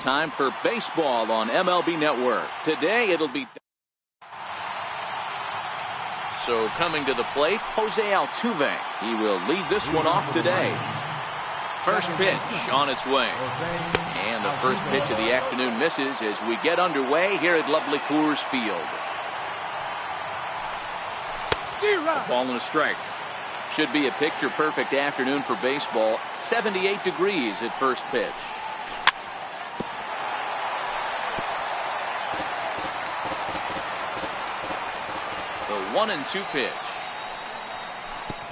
time for baseball on MLB Network. Today it'll be. So coming to the plate, Jose Altuve. He will lead this one off today. First pitch on its way. And the first pitch of the afternoon misses as we get underway here at lovely Coors Field. Ball and a strike. Should be a picture-perfect afternoon for baseball. 78 degrees at first pitch. The 1-2 pitch.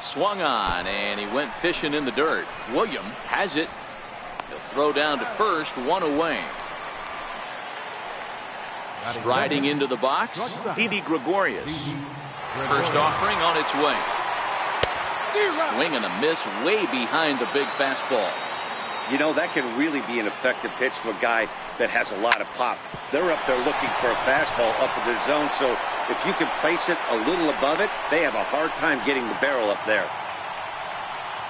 Swung on, and he went fishing in the dirt. William has it. He'll throw down to first, one away. Striding into the box, Didi Gregorius. First offering on its way. Swing and a miss way behind the big fastball. You know, that can really be an effective pitch to a guy that has a lot of pop. They're up there looking for a fastball up in the zone, so if you can place it a little above it, they have a hard time getting the barrel up there.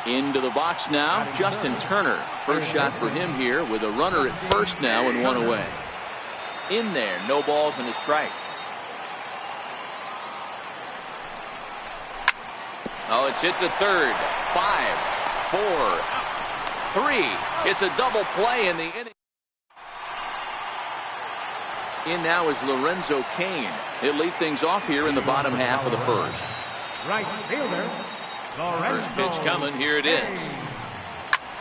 Into the box now, Justin Turner. First shot for him here with a runner at first now and one away. In there, no balls and a strike. Oh, it's hit to third. 5, 4, 3. It's a double play in the inning. In now is Lorenzo Cain. He'll lead things off here in the bottom half of the first. Right fielder. First pitch coming. Here it is.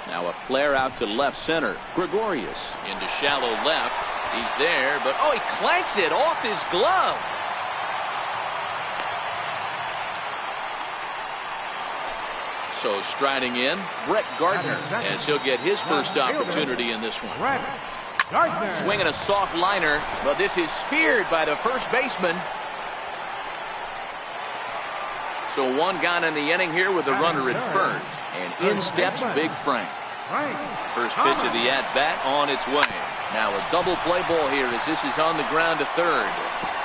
Now a flare out to left center. Gregorius into shallow left. He's there, but oh, he clanks it off his glove. So striding in, Brett Gardner, as he'll get his first opportunity in this one. Swinging a soft liner, but this is speared by the first baseman. So one gone in the inning here with the runner at first. And in steps Big Frank. First pitch of the at-bat on its way. Now a double play ball here as this is on the ground to third.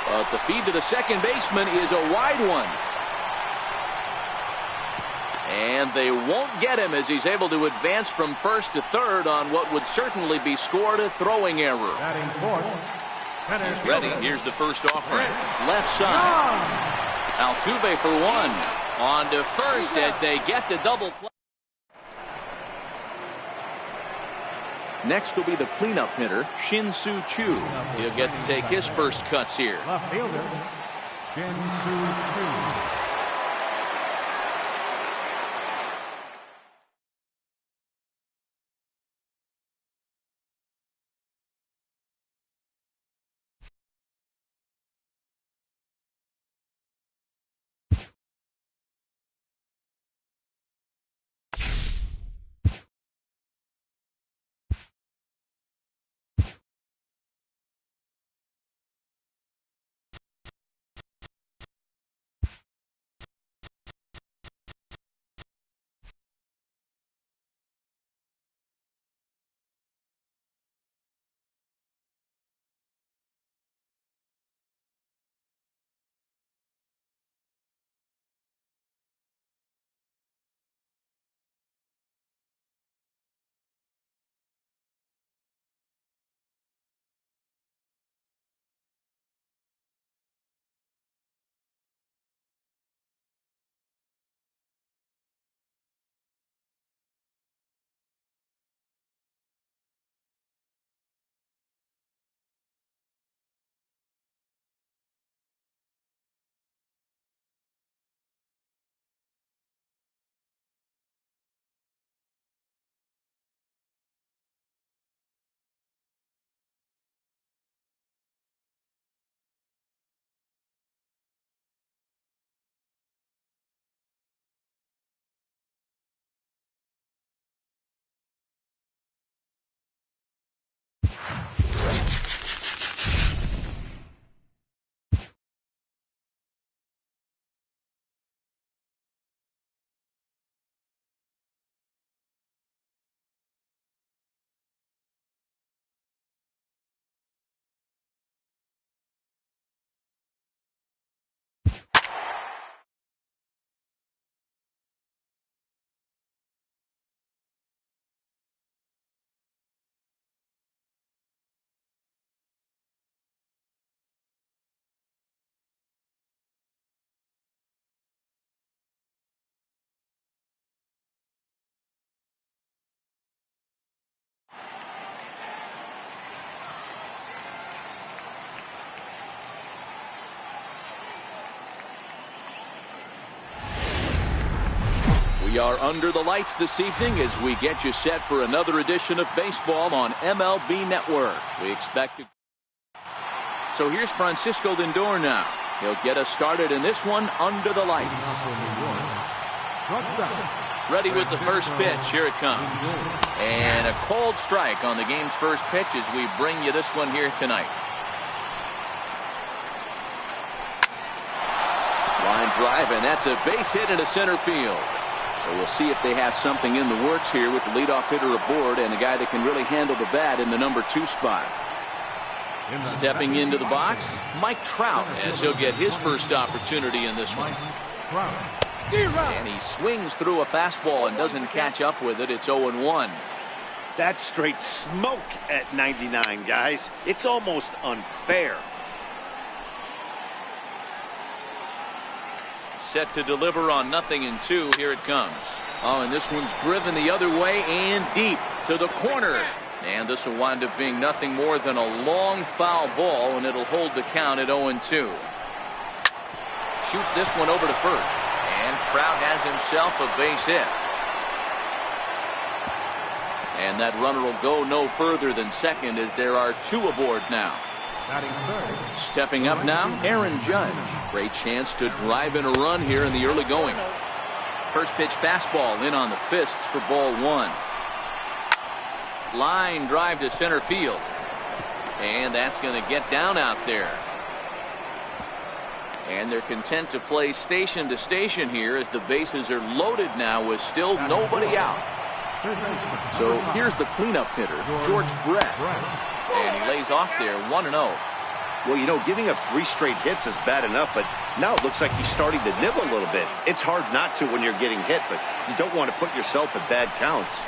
But the feed to the second baseman is a wide one. And they won't get him as he's able to advance from first to third on what would certainly be scored a throwing error. He's ready. Here's the first offering. Left side. Altuve for one. On to first as they get the double play. Next will be the cleanup hitter, Shin-Soo Choo. He'll get to take his first cuts here. Left fielder, Shin-Soo Choo. We are under the lights this evening as we get you set for another edition of baseball on MLB Network. We expect to. So here's Francisco Lindor now. He'll get us started in this one under the lights. Ready with the first pitch. Here it comes. And a cold strike on the game's first pitch as we bring you this one here tonight. Line drive, and that's a base hit into center field. So we'll see if they have something in the works here with the leadoff hitter aboard and a guy that can really handle the bat in the number 2 spot. Stepping into the box, Mike Trout, as he'll get his first opportunity in this one. And he swings through a fastball and doesn't catch up with it. It's 0-1. That's straight smoke at 99, guys. It's almost unfair. Set to deliver on 0-2. Here it comes. Oh, and this one's driven the other way and deep to the corner. And this will wind up being nothing more than a long foul ball, and it'll hold the count at 0-2. Shoots this one over to first. And Trout has himself a base hit. And that runner will go no further than second as there are 2 aboard now. Stepping up now, Aaron Judge. Great chance to drive in a run here in the early going. First pitch fastball in on the fists for ball 1. Line drive to center field. And that's going to get down out there. And they're content to play station to station here as the bases are loaded now with still nobody out. So here's the cleanup hitter, George Brett. And he lays off there 1-0. Well, you know, giving up 3 straight hits is bad enough, but now it looks like he's starting to nibble a little bit. It's hard not to when you're getting hit, but you don't want to put yourself at bad counts.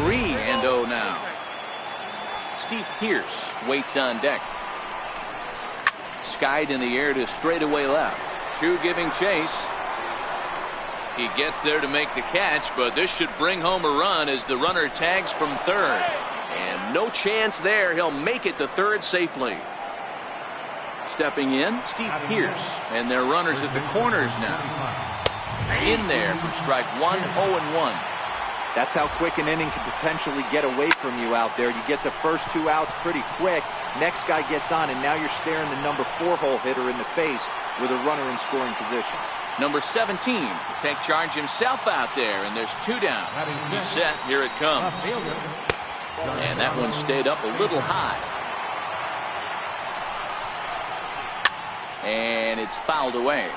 3-0 now. Steve Pearce waits on deck. Skied in the air to straightaway left. Chu giving chase. He gets there to make the catch, but this should bring home a run as the runner tags from third. And no chance there. He'll make it to third safely. Stepping in, Steve Pearce. And their runners at the corners now. In there from strike 1, 0-1. That's how quick an inning can potentially get away from you out there. You get the first 2 outs pretty quick. Next guy gets on, and now you're staring the number 4-hole hitter in the face with a runner in scoring position. Number 17 will take charge himself out there, and there's 2 down. He's set. Here it comes. And that one stayed up a little high. And it's fouled away.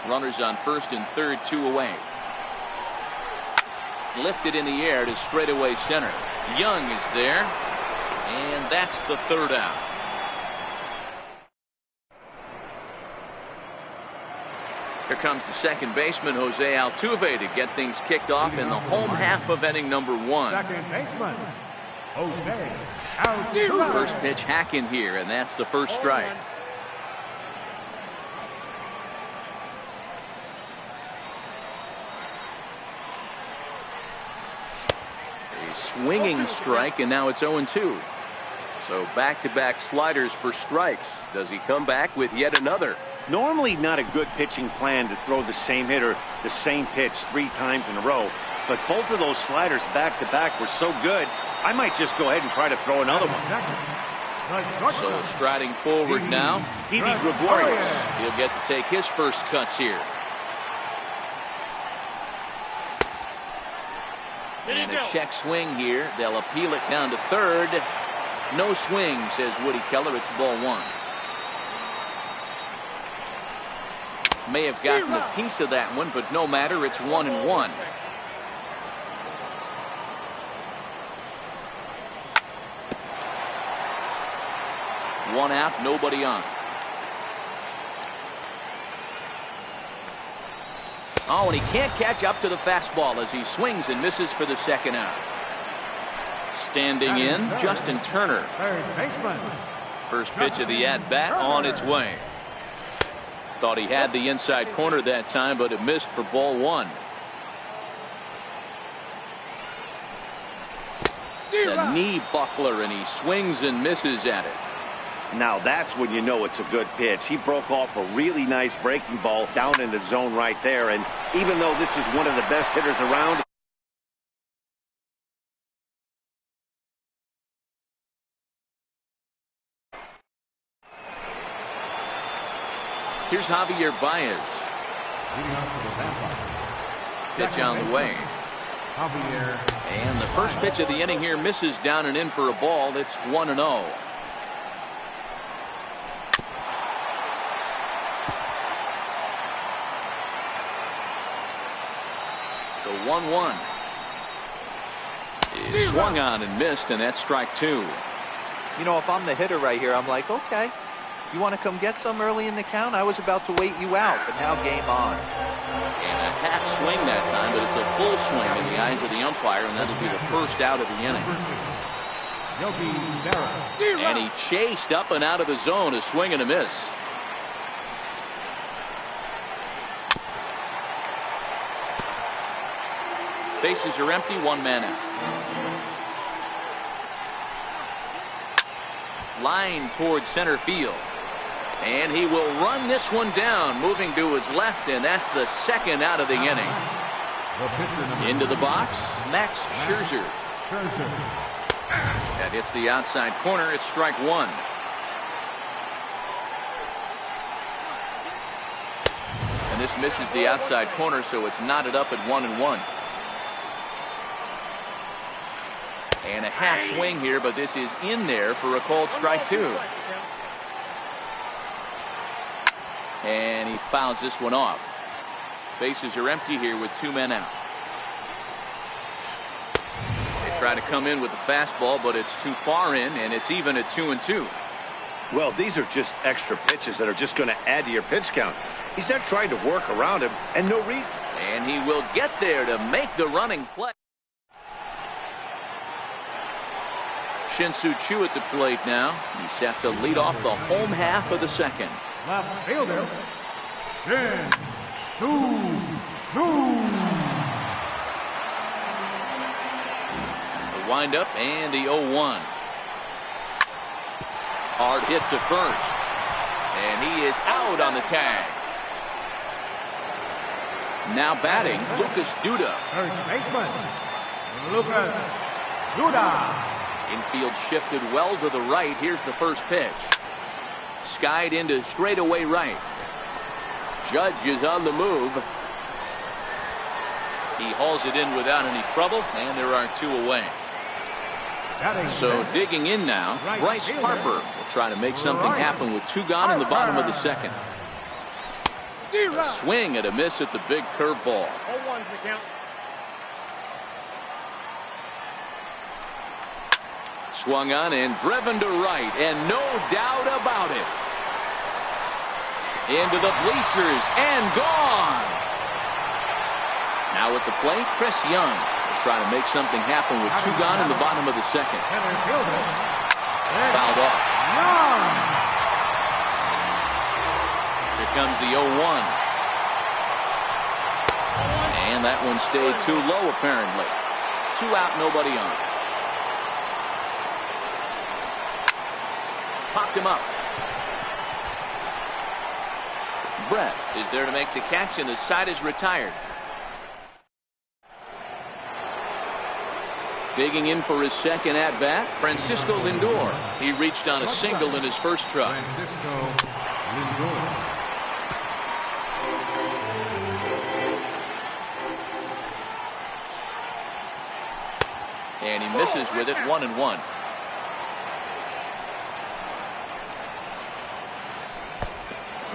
Runners on first and third, 2 away. Lifted in the air to straightaway center. Young is there. And that's the 3rd out. Here comes the second baseman, Jose Altuve, to get things kicked off in the home half of inning number 1. Second baseman, Jose Altuve. First pitch hack in here, and that's the first strike. A swinging strike, and now it's 0-2. So back-to-back sliders for strikes. Does he come back with yet another? Normally not a good pitching plan to throw the same hitter the same pitch 3 times in a row, but both of those sliders back-to-back were so good, I might just go ahead and try to throw another one. So striding forward now, Didi Gregorius. He'll get to take his first cuts here. And a check swing here. They'll appeal it down to third. No swing, says Woody Keller. It's ball 1. May have gotten a piece of that one, but no matter. It's 1-1. One out, nobody on. Oh, and he can't catch up to the fastball as he swings and misses for the 2nd out. Standing in, Justin Turner. First pitch of the at-bat on its way. Thought he had the inside corner that time, but it missed for ball 1. The knee buckler, and he swings and misses at it. Now that's when you know it's a good pitch. He broke off a really nice breaking ball down in the zone right there. And even though this is one of the best hitters around, here's Javier Baez. Pitch on the way. And the first pitch of the inning here misses down and in for a ball. It's 1-0. The 1-1 is swung on and missed, and that's strike 2. You know, if I'm the hitter right here, I'm like, okay, you want to come get some early in the count? I was about to wait you out, but now game on. And a half swing that time, but it's a full swing in the eyes of the umpire, and that'll be the first out of the inning. And he chased up and out of the zone, a swing and a miss. Bases are empty, 1 man out. Line towards center field. And he will run this one down, moving to his left, and that's the second out of the inning. Into the box, Max Scherzer. That hits the outside corner. It's strike 1. And this misses the outside corner, so it's knotted up at 1-1. And a half swing here, but this is in there for a called strike 2. And he fouls this one off. Bases are empty here with 2 men out. They try to come in with the fastball, but it's too far in, and it's even at 2-2. well, these are just extra pitches that are just going to add to your pitch count. He's not trying to work around him, and no reason. And he will get there to make the running play. Shin-Soo Choo at the plate now. He's set to lead off the home half of the second. Left fielder, Shin-Soo Choo. The windup and the 0-1. Hard hit to first. And he is out on the tag. Now batting, Lucas Duda. First baseman, Lucas Duda. Infield shifted well to the right. Here's the first pitch. Skied into straightaway right. Judge is on the move. He hauls it in without any trouble, and there are 2 away. So digging in now, Bryce Harper will try to make something happen with 2 gone in the bottom of the second. A swing and a miss at the big curveball. 0-1's the count. Swung on and driven to right, and no doubt about it. Into the bleachers and gone. Now at the plate, Chris Young will try to make something happen with 2 gone in the bottom of the second. Fouled off. Here comes the 0-1. And that one stayed too low apparently. 2 out, nobody on. Popped him up. Brett is there to make the catch, and the side is retired. Digging in for his second at-bat, Francisco Lindor. He reached on a single in his first try. And he misses with it, 1-1.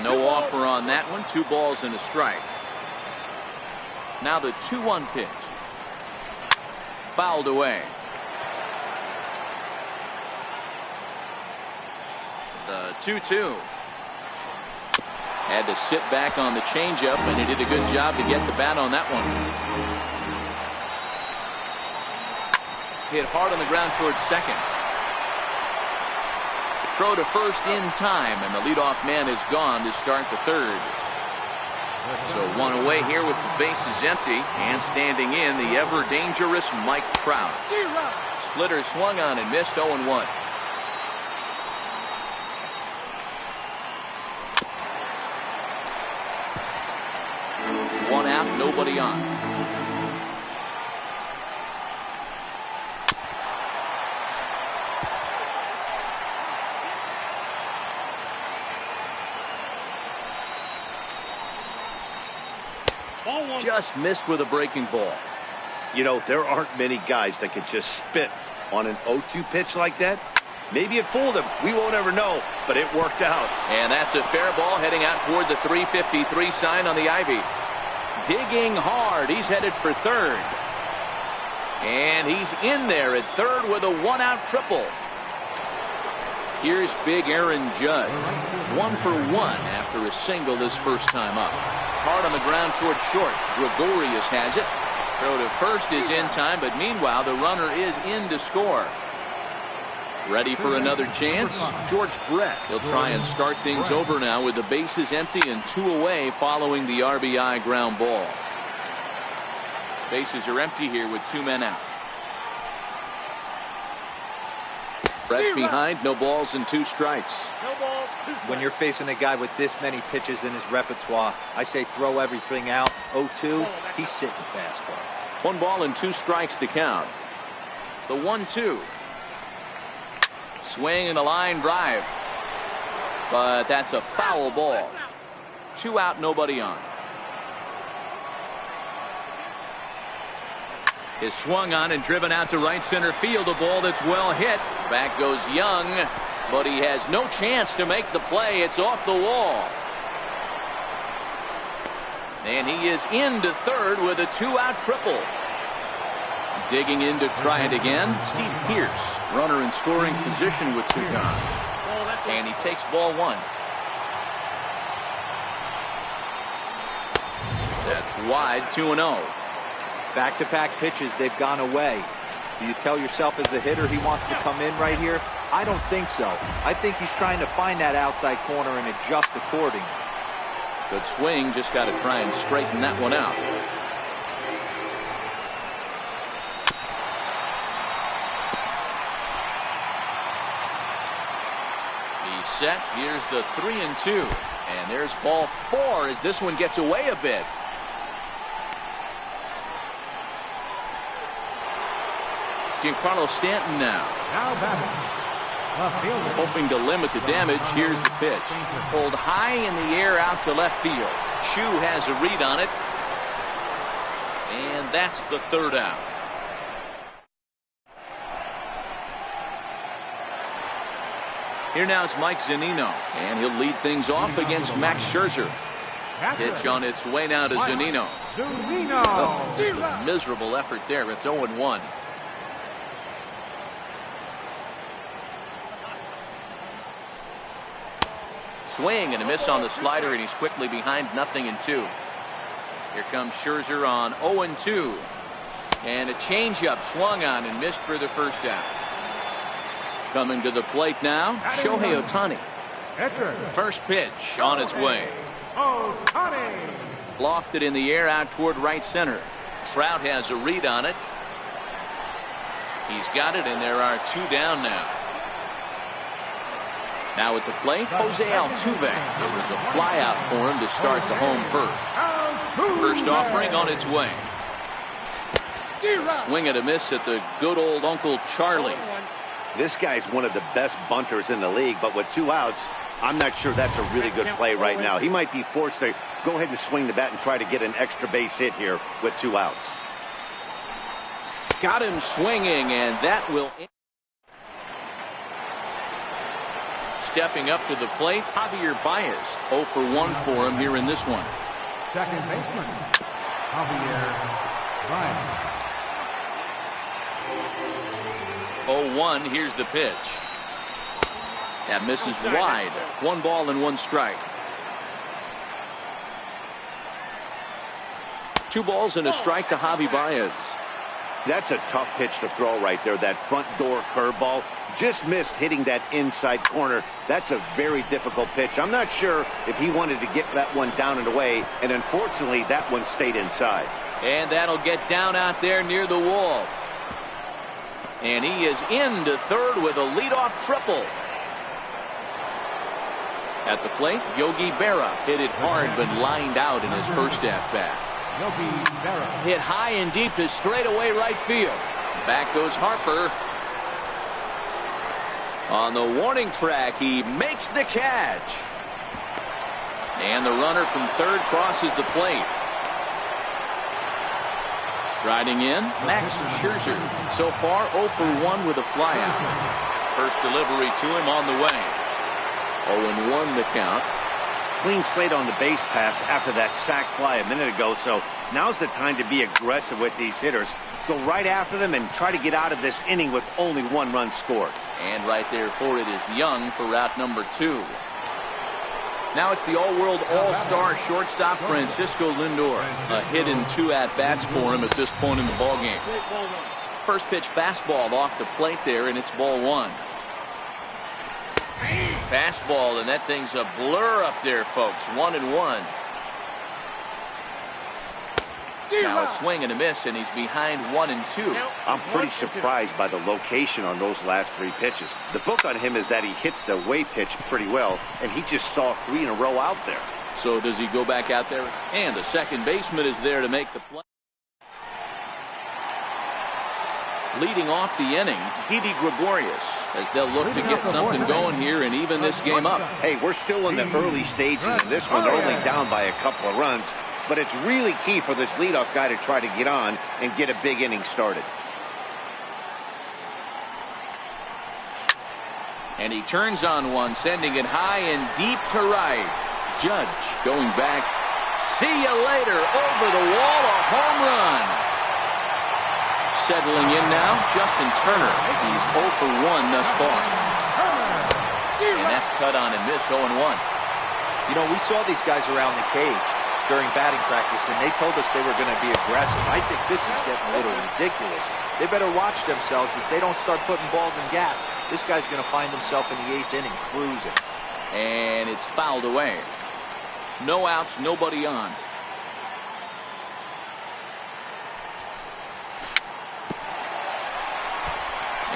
No offer on that one. 2 balls and a strike. Now the 2-1 pitch. Fouled away. The 2-2. Had to sit back on the changeup, and he did a good job to get the bat on that one. Hit hard on the ground towards second. Throw to first in time, and the leadoff man is gone to start the third. So 1 away here with the bases empty, and standing in the ever dangerous Mike Trout. Splitter swung on and missed. 0-1. 1 out, nobody on. Just missed with a breaking ball. You know, there aren't many guys that could just spit on an 0-2 pitch like that. Maybe it fooled him. We won't ever know, but it worked out. And that's a fair ball heading out toward the 353 sign on the ivy. Digging hard. He's headed for third. And he's in there at third with a 1-out triple. Here's big Aaron Judge. 1 for 1 after a single this first time up. Hard on the ground toward short. Gregorius has it. Throw to first is in time, but meanwhile the runner is in to score. Ready for another chance? George Brett. He'll try and start things over now with the bases empty and 2 away following the RBI ground ball. Bases are empty here with 2 men out. Brett's behind, no balls and 2 strikes. When you're facing a guy with this many pitches in his repertoire, I say throw everything out. 0-2, he's sitting fastball. 1 ball and 2 strikes to count. The 1-2. Swing and a line drive. But that's a foul ball. 2 out, nobody on. Is swung on and driven out to right center field. A ball that's well hit. Back goes Young, but he has no chance to make the play. It's off the wall. And he is into third with a 2-out triple. Digging in to try it again. Steve Pearce, runner in scoring position with 2 gone. And he takes ball 1. That's wide, 2-0. Back-to-back pitches, they've gone away. Do you tell yourself as a hitter he wants to come in right here? I don't think so. I think he's trying to find that outside corner and adjust accordingly. Good swing, just got to try and straighten that one out. He's set. Here's the 3-2. And there's ball 4 as this one gets away a bit. Giancarlo Stanton now. Hoping to limit the damage. Here's the pitch. Pulled high in the air out to left field. Chu has a read on it. And that's the 3rd out. Here now is Mike Zunino. And he'll lead things off against Max Scherzer. Pitch on its way now to Zunino. Oh, just a miserable effort there. It's 0-1. Swing and a miss on the slider, and he's quickly behind 0-2. Here comes Scherzer on 0-2. And a changeup swung on and missed for the first out. Coming to the plate now, Shohei Ohtani. First pitch on its way. Lofted in the air out toward right center. Trout has a read on it. He's got it, and there are 2 down now. Now at the plate, Jose Altuve. It was a fly out for him to start the home first. First offering on its way. Swing and a miss at the good old Uncle Charlie. This guy's one of the best bunters in the league, but with 2 outs, I'm not sure that's a really good play right now. He might be forced to go ahead and swing the bat and try to get an extra base hit here with 2 outs. Got him swinging, and that will... Stepping up to the plate, Javier Baez. 0 for 1 for him here in this one. Second baseman, Javier Baez. 0-1, here's the pitch. That misses wide. 1 ball and 1 strike. 2 balls and a strike to Javi Baez. That's a tough pitch to throw right there. That front door curveball just missed hitting that inside corner. That's a very difficult pitch. I'm not sure if he wanted to get that one down and away, and unfortunately that one stayed inside. And that'll get down out there near the wall. And he is into third with a leadoff triple. At the plate, Yogi Berra hit it hard but lined out in his first at bat. Hit high and deep to straightaway right field. Back goes Harper. On the warning track, he makes the catch. And the runner from third crosses the plate. Striding in, Max Scherzer. So far, 0 for 1 with a flyout. First delivery to him on the way. 0-1 the count. Clean slate on the base pass after that sac fly a minute ago, so now's the time to be aggressive with these hitters. Go right after them and try to get out of this inning with only 1 run scored. And right there for it is Young for route number 2. Now it's the all-world all-star shortstop Francisco Lindor. A hit in 2 at-bats for him at this point in the ballgame. First pitch fastball off the plate there, and it's ball 1. Fastball, and that thing's a blur up there, folks. 1-1. Now a swing and a miss, and he's behind 1-2. I'm pretty surprised by the location on those last 3 pitches. The book on him is that he hits the away pitch pretty well, and he just saw 3 in a row out there. So does he go back out there? And the second baseman is there to make the play. Leading off the inning, Didi Gregorius, as they'll look to get something going here and even this game up. Hey, we're still in the early stages of this one. They're only down by a couple of runs. But it's really key for this leadoff guy to try to get on and get a big inning started. And he turns on one, sending it high and deep to right. Judge going back. See you later. Over the wall, a home run. Settling in now, Justin Turner. He's 0 for 1 thus far. And that's cut on and missed 0-1. You know, we saw these guys around the cage during batting practice, and they told us they were going to be aggressive. I think this is getting a little ridiculous. They better watch themselves. If they don't start putting balls in gaps, this guy's going to find himself in the 8th inning cruising. And it's fouled away. No outs, nobody on.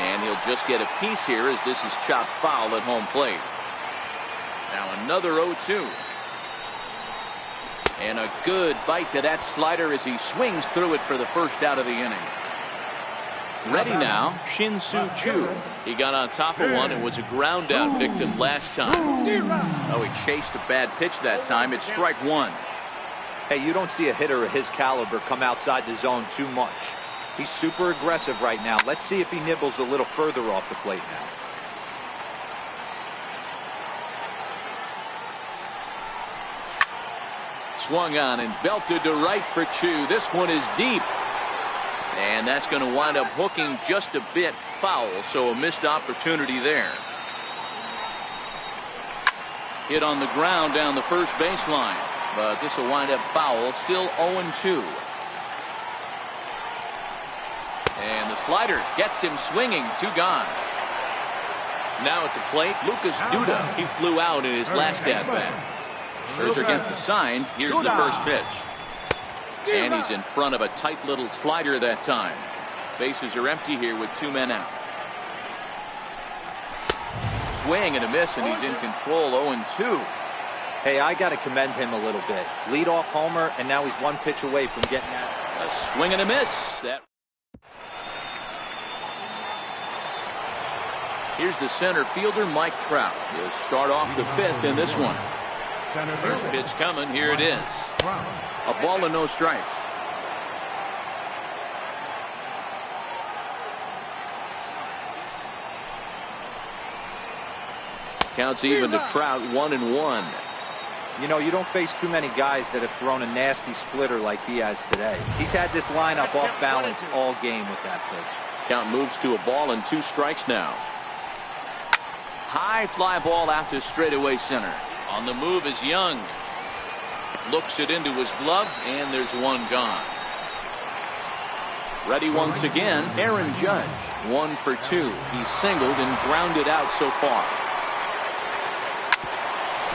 And he'll just get a piece here as this is chopped foul at home plate. Now another 0-2. And a good bite to that slider as he swings through it for the first out of the inning. Ready now, Shin-Soo Choo. He got on top of one and was a ground out victim last time. Oh, he chased a bad pitch that time. It's strike 1. Hey, you don't see a hitter of his caliber come outside the zone too much. He's super aggressive right now. Let's see if he nibbles a little further off the plate now. Swung on and belted to right for Choo. This one is deep. And that's going to wind up hooking just a bit foul, so a missed opportunity there. Hit on the ground down the first baseline, but this will wind up foul, still 0-2. And the slider gets him swinging, 2 gone. Now at the plate, Lucas Duda. He flew out in his last at-bat. Scherzer against the sign. Here's the first pitch. And he's in front of a tight little slider that time. Bases are empty here with 2 men out. Swing and a miss, and he's in control, 0-2. Hey, I got to commend him a little bit. Leadoff homer, and now he's 1 pitch away from getting that. A swing and a miss. Here's the center fielder, Mike Trout. He'll start off the 5th in this one. First pitch coming. Here it is. A ball and no strikes. Counts even to Trout, 1-1. You know, you don't face too many guys that have thrown a nasty splitter like he has today. He's had this lineup off balance all game with that pitch. Count moves to a ball and 2 strikes now. High fly ball out to straightaway center. On the move is Young. Looks it into his glove, and there's 1 gone. Ready once again, Aaron Judge. 1 for 2. He's singled and grounded out so far.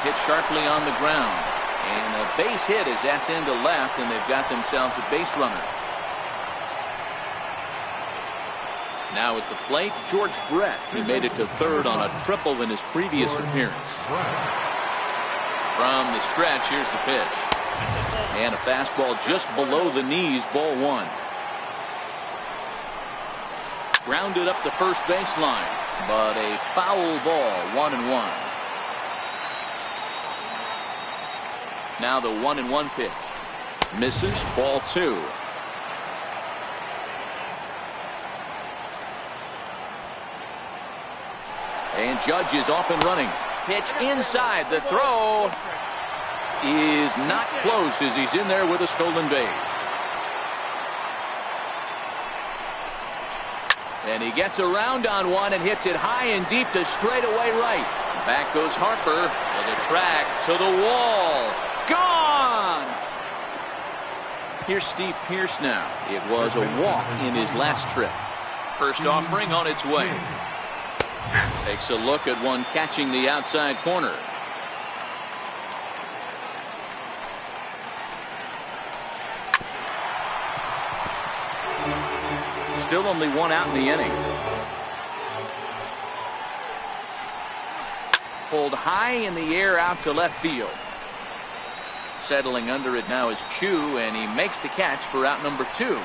Hit sharply on the ground. And a base hit as that's into left, and they've got themselves a base runner. Now at the plate, George Brett. He made it to third on a triple in his previous appearance. From the stretch, here's the pitch. And a fastball just below the knees, ball one. Grounded up the first baseline, but a foul ball, 1-1. Now the 1-1 pitch. Misses, ball two. And Judge is off and running. Pitch inside. The throw is not close as he's in there with a stolen base. And he gets around on one and hits it high and deep to straightaway right. Back goes Harper to the track, to the wall. Gone! Here's Steve Pearce now. It was a walk in his last trip. First offering on its way. Takes a look at one catching the outside corner. Still only one out in the inning. Pulled high in the air out to left field. Settling under it now is Chu, and he makes the catch for out number two.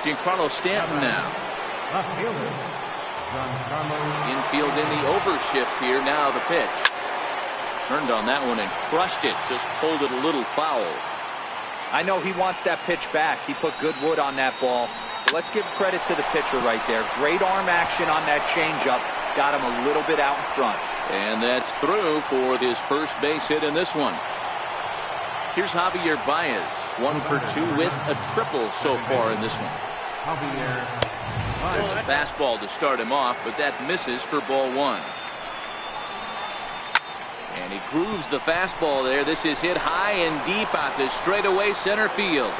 Giancarlo Stanton now. Infield in the overshift here. Now the pitch. Turned on that one and crushed it. Just pulled it a little foul. I know he wants that pitch back. He put good wood on that ball. But let's give credit to the pitcher right there. Great arm action on that changeup. Got him a little bit out in front. And that's through for his first base hit in this one. Here's Javier Baez. 1 for 2 with a triple so far in this one. There's a fastball to start him off, but that misses for ball one. And he grooves the fastball there. This is hit high and deep out to straightaway center field.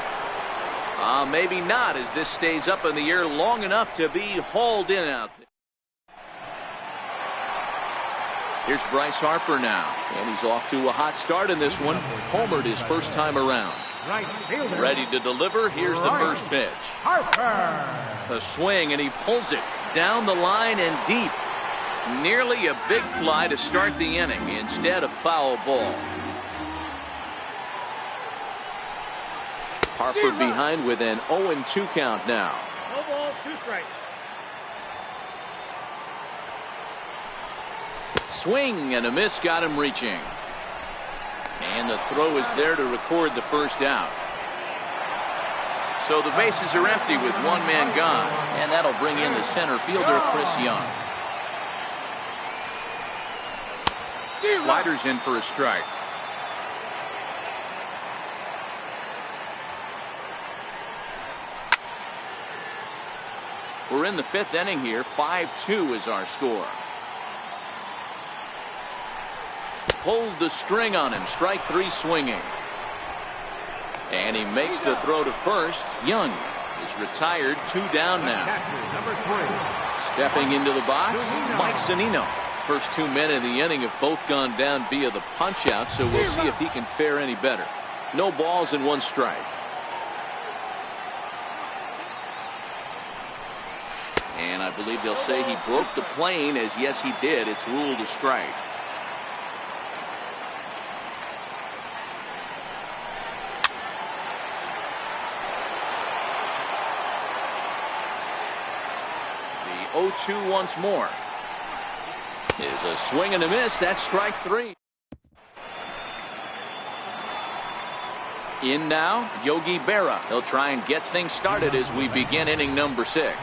Maybe not, as this stays up in the air long enough to be hauled in out there. Here's Bryce Harper now, and he's off to a hot start in this one. Homered his first time around. Ready to deliver. Here's the first pitch. A swing, and he pulls it down the line and deep. Nearly a big fly to start the inning. Instead, a foul ball. Harper behind with an 0-2 count now. No balls, 2 strikes. Swing and a miss got him reaching. And the throw is there to record the first out. So the bases are empty with one man gone. And that'll bring in the center fielder, Chris Young. Sliders in for a strike. We're in the 5th inning here. 5-2 is our score. Pulled the string on him. Strike 3 swinging. And he makes the throw to first. Young is retired. 2 down now. Stepping into the box, Mike Zunino. First 2 men in the inning have both gone down via the punch out, so we'll see if he can fare any better. No balls and 1 strike. And I believe they'll say he broke the plane, as yes he did. It's ruled a strike. The 0-2 once more. Is a swing and a miss. That's strike 3. In now, Yogi Berra. He'll try and get things started as we begin inning number 6.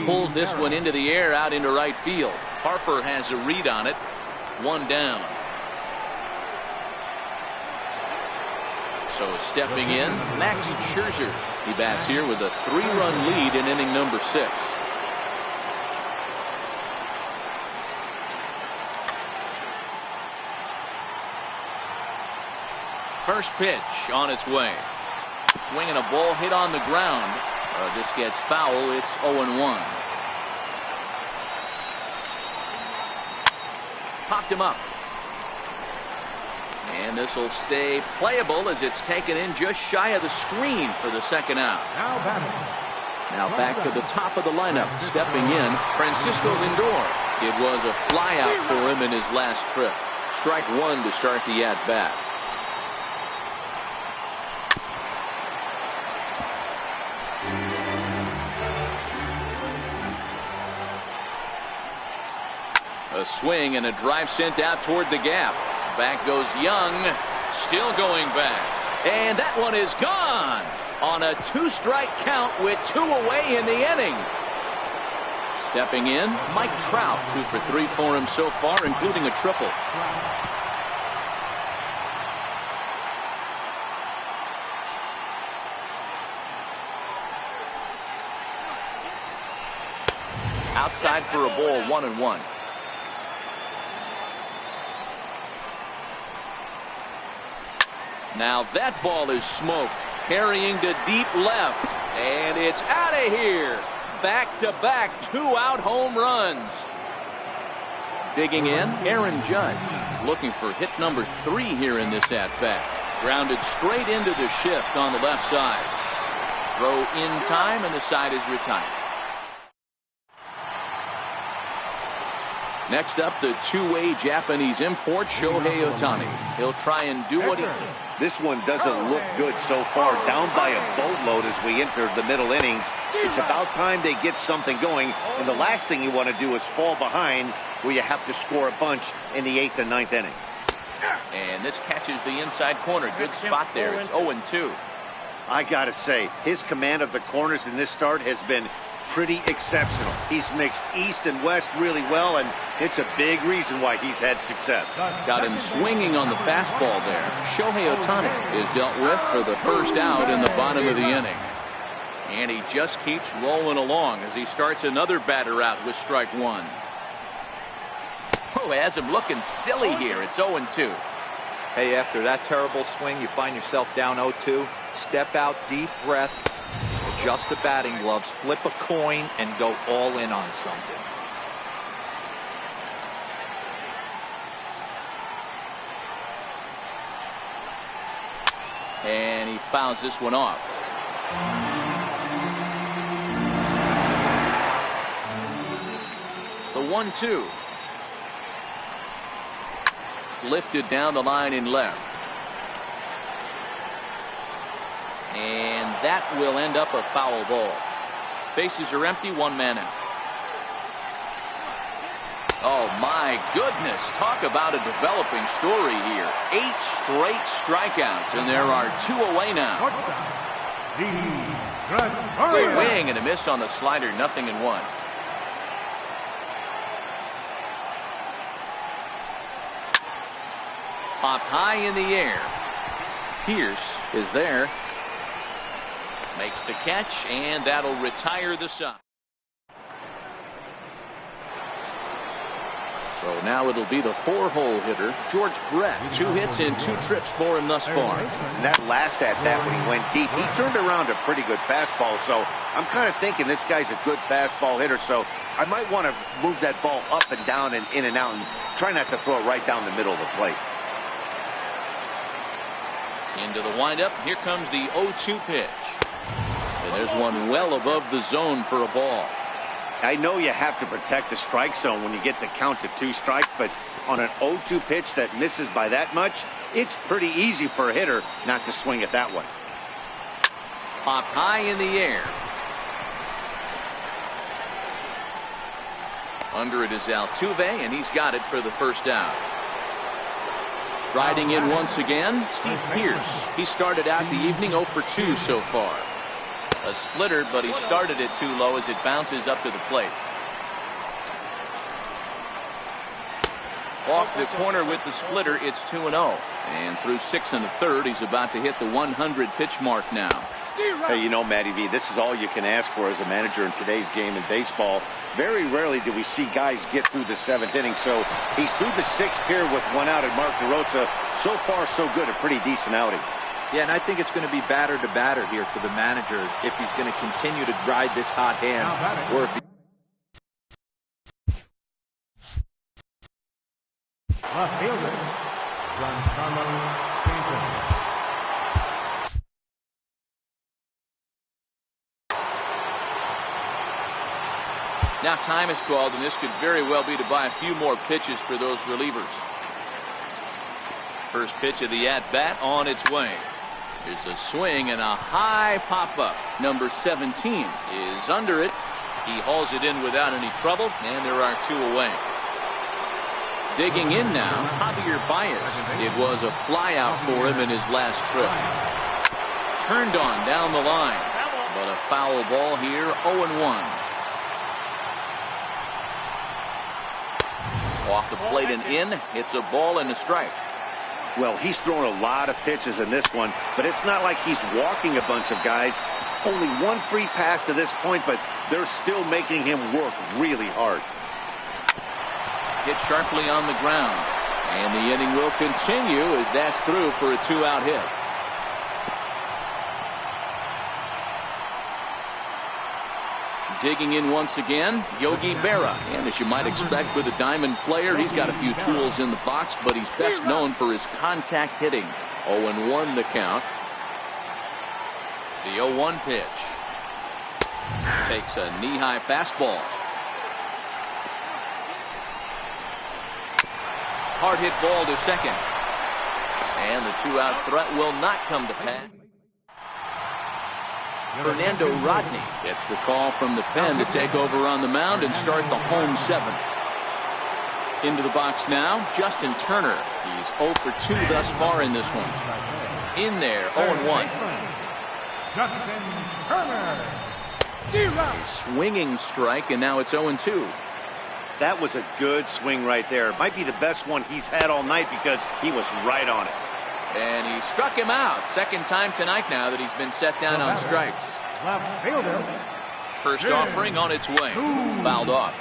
Pulls this one into the air out into right field. Harper has a read on it. 1 down. So stepping in, Max Scherzer. He bats here with a 3-run lead in inning number 6. First pitch on its way. Swinging a ball hit on the ground. This gets foul. It's 0-1. Popped him up. And this will stay playable as it's taken in just shy of the screen for the second out. Now back to the top of the lineup. Stepping in, Francisco Lindor. It was a flyout for him in his last trip. Strike 1 to start the at-bat. A swing and a drive sent out toward the gap. Back goes Young. Still going back. And that one is gone on a 2-strike count with 2 away in the inning. Stepping in, Mike Trout, 2 for 3 for him so far, including a triple. Outside for a ball, 1-1. Now that ball is smoked, carrying to deep left, and it's out of here. Back-to-back 2-out home runs. Digging in, Aaron Judge is looking for hit number 3 here in this at-bat. Grounded straight into the shift on the left side. Throw in time, and the side is retired. Next up, the two-way Japanese import, Shohei Ohtani. He'll try and do what he can. This one doesn't look good so far. Down by a boatload as we enter the middle innings. It's about time they get something going. And the last thing you want to do is fall behind where you have to score a bunch in the 8th and 9th inning. And this catches the inside corner. Good spot there. It's 0-2. I got to say, his command of the corners in this start has been pretty exceptional. He's mixed east and west really well, and it's a big reason why he's had success. Got him swinging on the fastball there. Shohei Ohtani is dealt with for the first out in the bottom of the inning. And he just keeps rolling along as he starts another batter out with strike 1. Oh, has him looking silly here. It's 0-2. Hey, after that terrible swing, you find yourself down 0-2. Step out, deep breath, adjust the batting gloves, flip a coin, and go all in on something. And he fouls this one off. The 1-2. Lifted down the line in left. And that will end up a foul ball. Bases are empty, 1 man out. Oh my goodness, talk about a developing story here. 8 straight strikeouts, and there are 2 away now. Swing and a miss on the slider, 0-1. Popped high in the air. Pierce is there. Makes the catch, and that'll retire the side. So now it'll be the 4-hole hitter, George Brett. 2 hits and 2 trips for him thus far. And that last at-bat when he went deep, he turned around a pretty good fastball. So I'm kind of thinking this guy's a good fastball hitter. So I might want to move that ball up and down and in and out and try not to throw it right down the middle of the plate. Into the windup. Here comes the 0-2 pitch. And there's one well above the zone for a ball. I know you have to protect the strike zone when you get the count to 2 strikes, but on an 0-2 pitch that misses by that much, it's pretty easy for a hitter not to swing at that one. Popped high in the air. Under it is Altuve, and he's got it for the first out. Riding in once again, Steve Pierce. He started out the evening 0 for 2 so far. A splitter, but he started it too low as it bounces up to the plate. Off the corner with the splitter, it's 2-0. And through 6 1/3, he's about to hit the 100 pitch mark now. Hey, you know, Matty V, this is all you can ask for as a manager in today's game in baseball. Very rarely do we see guys get through the 7th inning. So he's through the 6th here with 1 out at Mark DeRosa. So far, so good. A pretty decent outing. Yeah, and I think it's going to be batter to batter here for the manager if he's going to continue to ride this hot hand, or if he left fielder, Giancarlo Stanton. Now time is called, and this could very well be to buy a few more pitches for those relievers. First pitch of the at-bat on its way. There's a swing and a high pop-up. Number 17 is under it. He hauls it in without any trouble, and there are 2 away. Digging in now, Javier Baez. It was a flyout for him in his last trip. Turned on down the line, but a foul ball here, 0-1. Off the plate and in, it's a ball and a strike. Well, he's thrown a lot of pitches in this one, but it's not like he's walking a bunch of guys. Only one free pass to this point, but they're still making him work really hard. Hit sharply on the ground, and the inning will continue as that's through for a 2-out hit. Digging in once again, Yogi Berra. And as you might expect with a diamond player, he's got a few tools in the box, but he's best known for his contact hitting. 0-1 the count. The 0-1 pitch. Takes a knee-high fastball. Hard hit ball to second. And the 2-out threat will not come to pass. Fernando Rodney gets the call from the pen to take over on the mound and start the home 7th. Into the box now, Justin Turner. He's 0 for 2 thus far in this one. In there, 0-1. Justin Turner. A swinging strike, and now it's 0-2. That was a good swing right there. Might be the best one he's had all night because he was right on it. And he struck him out. Second time tonight now that he's been set down on strikes. Left fielder. First offering on its way. Fouled off.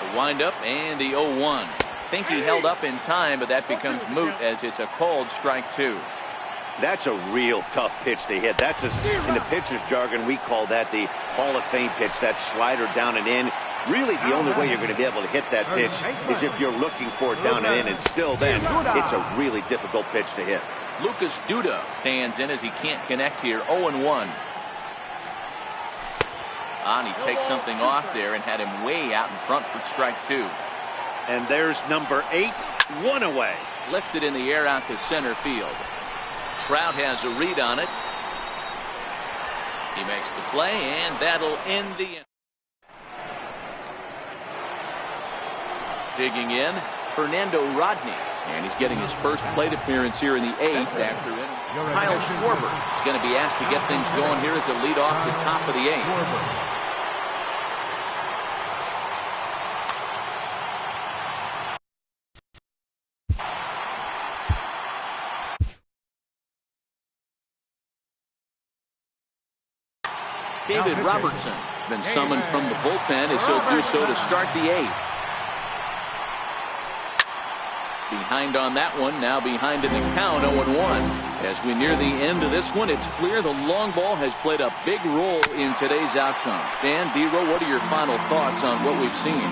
The windup and the 0-1. Think he held up in time, but that becomes moot as it's a called strike 2. That's a real tough pitch to hit. That's in the pitcher's jargon, we call that the Hall of Fame pitch. That slider down and in. Really, the only way you're going to be able to hit that pitch is if you're looking for it down and in, and still then, it's a really difficult pitch to hit. Lucas Duda stands in as he can't connect here, 0-1. He takes something off there and had him way out in front for strike 2. And there's number 8, 1 away. Lifted in the air out to center field. Trout has a read on it. He makes the play, and that'll end the inning. Digging in, Fernando Rodney. And he's getting his first plate appearance here in the 8th after it. Kyle Schwarber is going to be asked to get things going here as a lead off the top of the 8th. David Robertson has been summoned from the bullpen as he'll do so to start the 8th. Behind on that one, now behind in the count, 0-1. As we near the end of this one, it's clear the long ball has played a big role in today's outcome. Dan, D-Row, what are your final thoughts on what we've seen?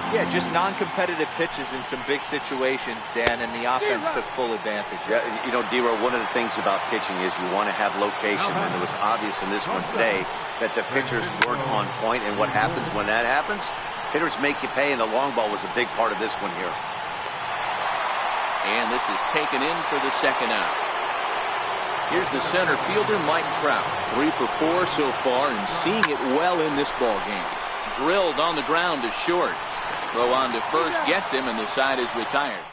Yeah, just non-competitive pitches in some big situations, Dan, and the offense took full advantage. Yeah, you know, D-Row, one of the things about pitching is you want to have location, and it was obvious in this one today that the pitchers weren't on point, and what happens when that happens? Hitters make you pay, and the long ball was a big part of this one here. And this is taken in for the second out. Here's the center fielder, Mike Trout. 3 for 4 so far and seeing it well in this ball game. Drilled on the ground to short. Throw on to first gets him, and the side is retired.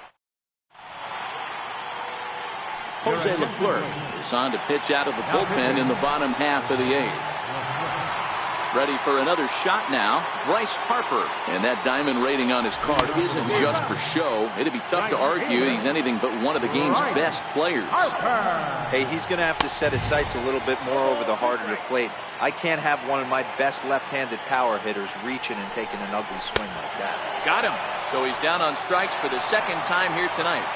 Jose Leclerc is on to pitch out of the bullpen in the bottom half of the 8th. Ready for another shot now, Bryce Harper. And that diamond rating on his card isn't just for show. It'd be tough to argue he's anything but one of the game's best players. Hey, he's going to have to set his sights a little bit more over the heart of the plate. I can't have one of my best left-handed power hitters reaching and taking an ugly swing like that. Got him. So he's down on strikes for the second time here tonight.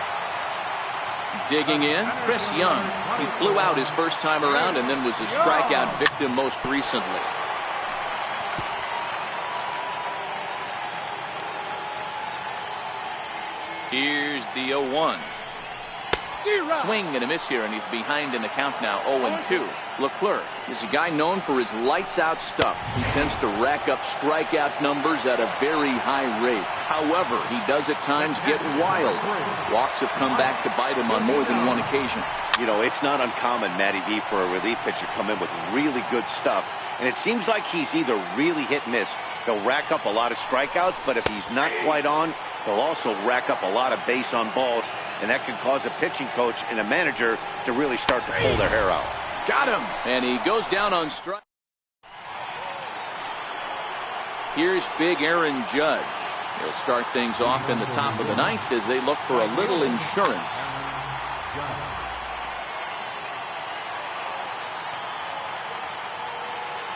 Digging in, Chris Young. He flew out his first time around and then was a strikeout victim most recently. Here's the 0-1. Swing and a miss here, and he's behind in the count now, 0-2. Leclerc is a guy known for his lights-out stuff. He tends to rack up strikeout numbers at a very high rate. However, he does at times get wild. Walks have come back to bite him on more than one occasion. You know, it's not uncommon, Matty V, for a relief pitcher to come in with really good stuff and it seems like he's either really hit and miss. He'll rack up a lot of strikeouts, but if he's not quite on, he'll also rack up a lot of base on balls, and that can cause a pitching coach and a manager to really start to pull their hair out. Got him, and he goes down on strike. Here's big Aaron Judge. He'll start things off in the top of the ninth as they look for a little insurance.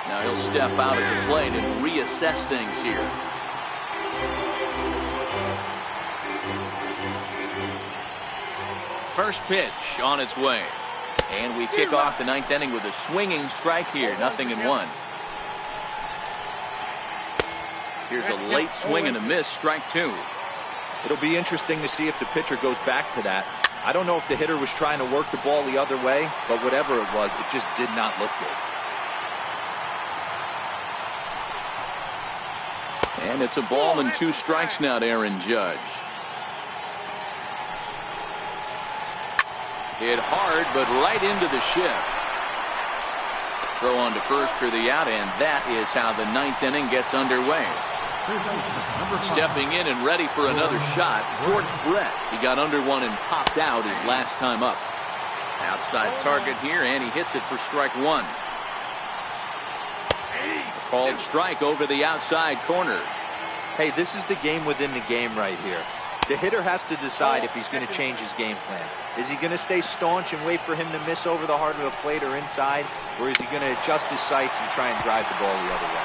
Now he'll step out at the plate and reassess things here. First pitch on its way. And we kick off the ninth inning with a swinging strike here. 0-1. Here's a late swing and a miss. Strike 2. It'll be interesting to see if the pitcher goes back to that. I don't know if the hitter was trying to work the ball the other way, but whatever it was, it just did not look good. And it's a ball and 2 strikes now to Aaron Judge. Hit hard, but right into the shift. Throw on to first for the out, and that is how the ninth inning gets underway. Stepping in and ready for another shot, George Brett. He got under one and popped out his last time up. Outside target here, and he hits it for strike 1. Called strike over the outside corner. Hey, this is the game within the game right here. The hitter has to decide if he's going to change his game plan. Is he going to stay staunch and wait for him to miss over the heart of the plate or inside, or is he going to adjust his sights and try and drive the ball the other way?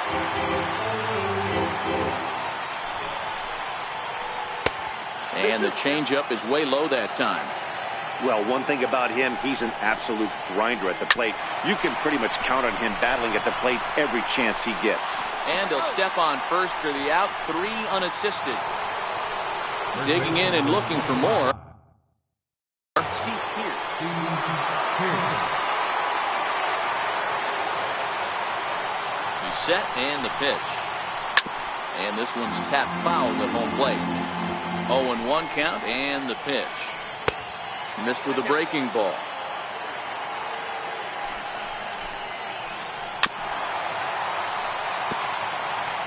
And the changeup is way low that time. Well, one thing about him, he's an absolute grinder at the plate. You can pretty much count on him battling at the plate every chance he gets. And he'll step on first for the out. 3 unassisted. Digging in and looking for more. Steve Pierce. He's set and the pitch. And this one's tapped foul at home plate. 0-1 count and the pitch. Missed with a breaking ball.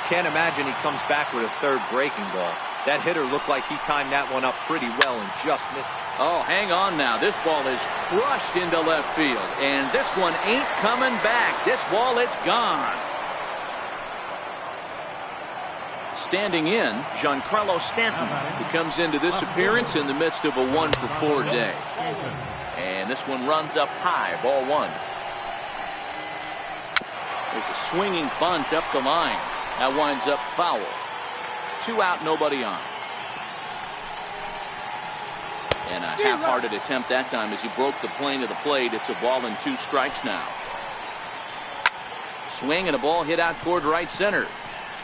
Can't imagine he comes back with a third breaking ball. That hitter looked like he timed that one up pretty well and just missed it. Oh, hang on now. This ball is crushed into left field. And this one ain't coming back. This ball is gone. Standing in, Giancarlo Stanton, who comes into this appearance in the midst of a 1-for-4 day. And this one runs up high, ball 1. There's a swinging bunt up the line. That winds up foul. 2 out, nobody on. And a half-hearted attempt that time as he broke the plane of the plate. It's a ball and 2 strikes now. Swing and a ball hit out toward right center.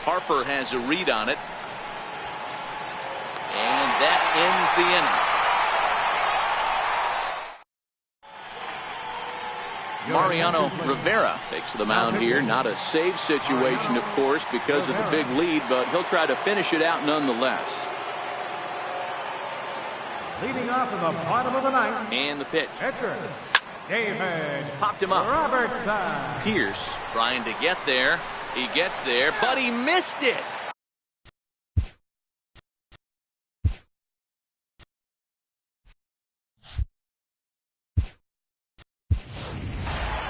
Harper has a read on it. And that ends the inning. Mariano Rivera takes the mound here. Not a save situation, of course, because of the big lead, but he'll try to finish it out nonetheless. Leading off in the bottom of the ninth. And the pitch. Pitcher, David. Popped him up. Robertson. Pierce trying to get there. He gets there, but he missed it.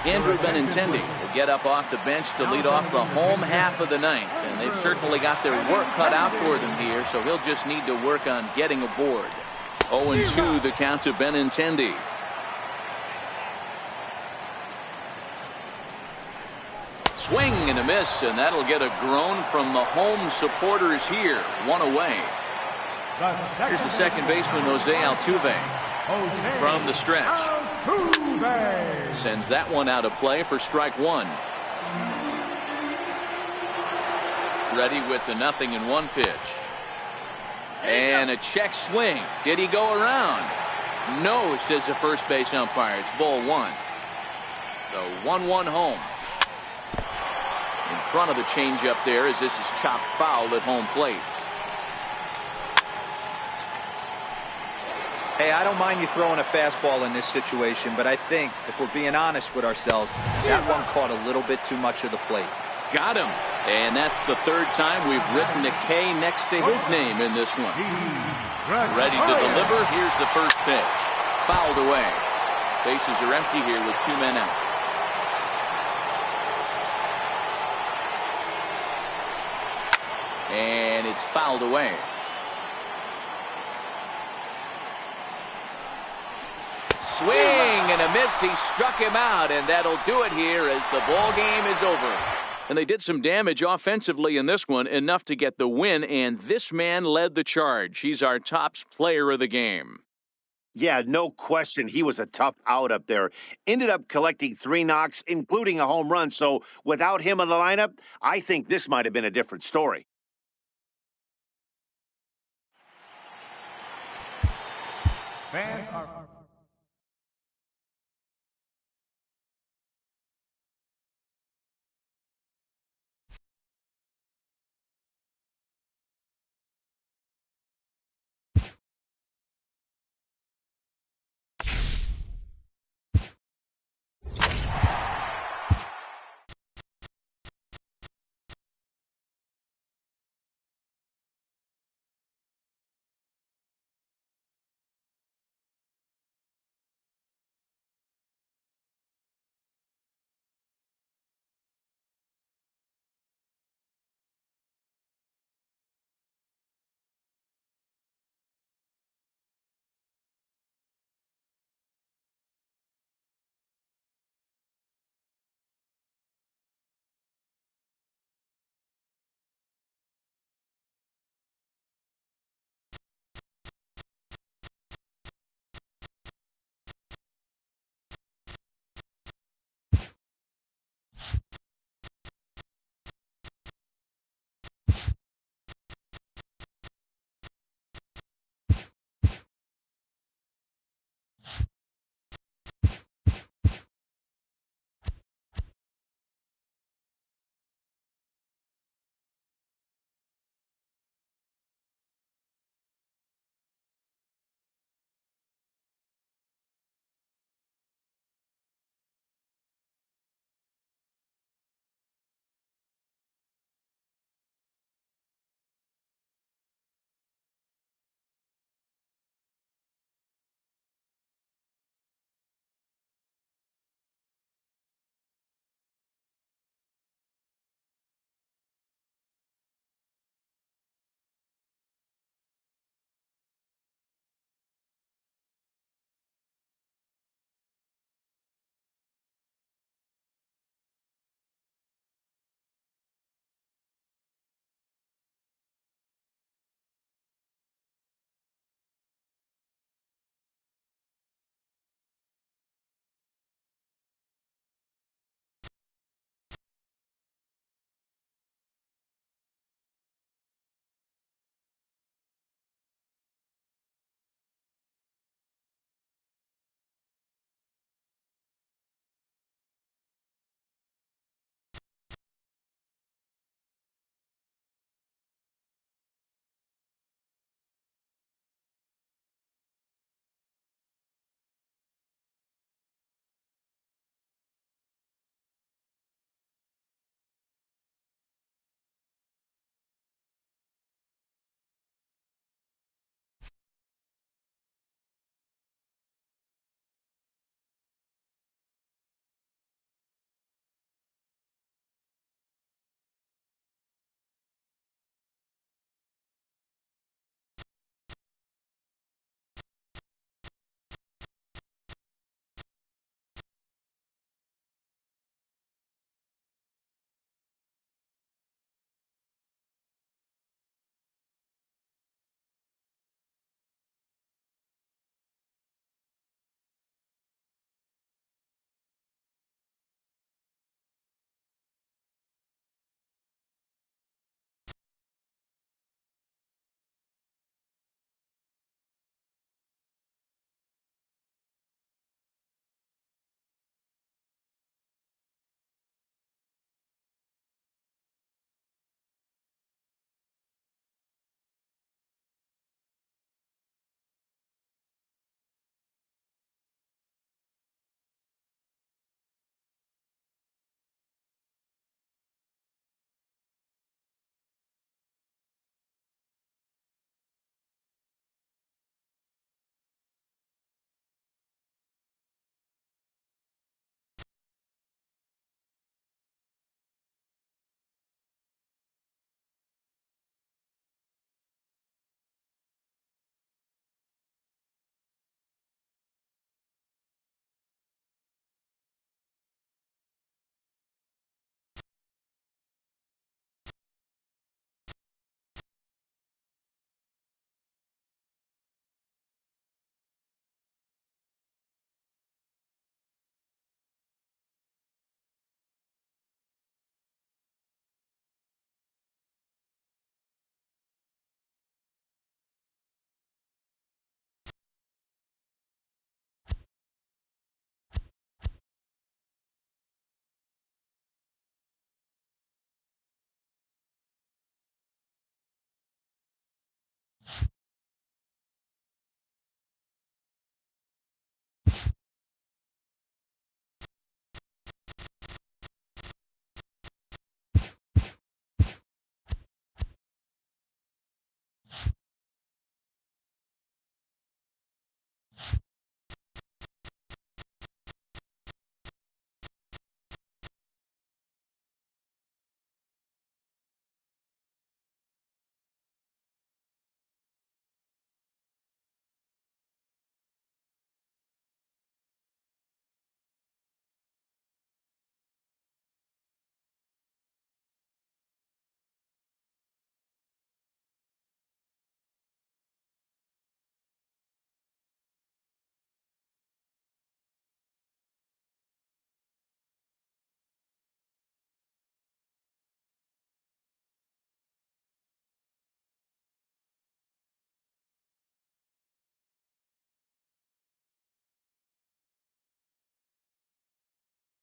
Andrew Benintendi will get up off the bench to lead off the home half of the ninth. And they've certainly got their work cut out for them here, so he'll just need to work on getting aboard. 0-2 the count to Benintendi. Swing and a miss, and that'll get a groan from the home supporters here. 1 away. Here's the second baseman, Jose Altuve, from the stretch. Altuve sends that one out of play for strike 1. Ready with the 0-1 pitch. And a check swing. Did he go around? No, says the first base umpire. It's ball 1. So 1-1 home. In front of the changeup there as this is chopped foul at home plate. Hey, I don't mind you throwing a fastball in this situation, but I think, if we're being honest with ourselves, that one caught a little bit too much of the plate. Got him. And that's the third time we've written a K next to his name in this one. Ready to deliver. Here's the first pitch. Fouled away. Bases are empty here with 2 men out. And it's fouled away. Swing and a miss. He struck him out, and that'll do it here as the ball game is over. And they did some damage offensively in this one, enough to get the win, and this man led the charge. He's our top player of the game. Yeah, no question. He was a tough out up there. Ended up collecting 3 knocks, including a home run. So without him in the lineup, I think this might have been a different story. Fans are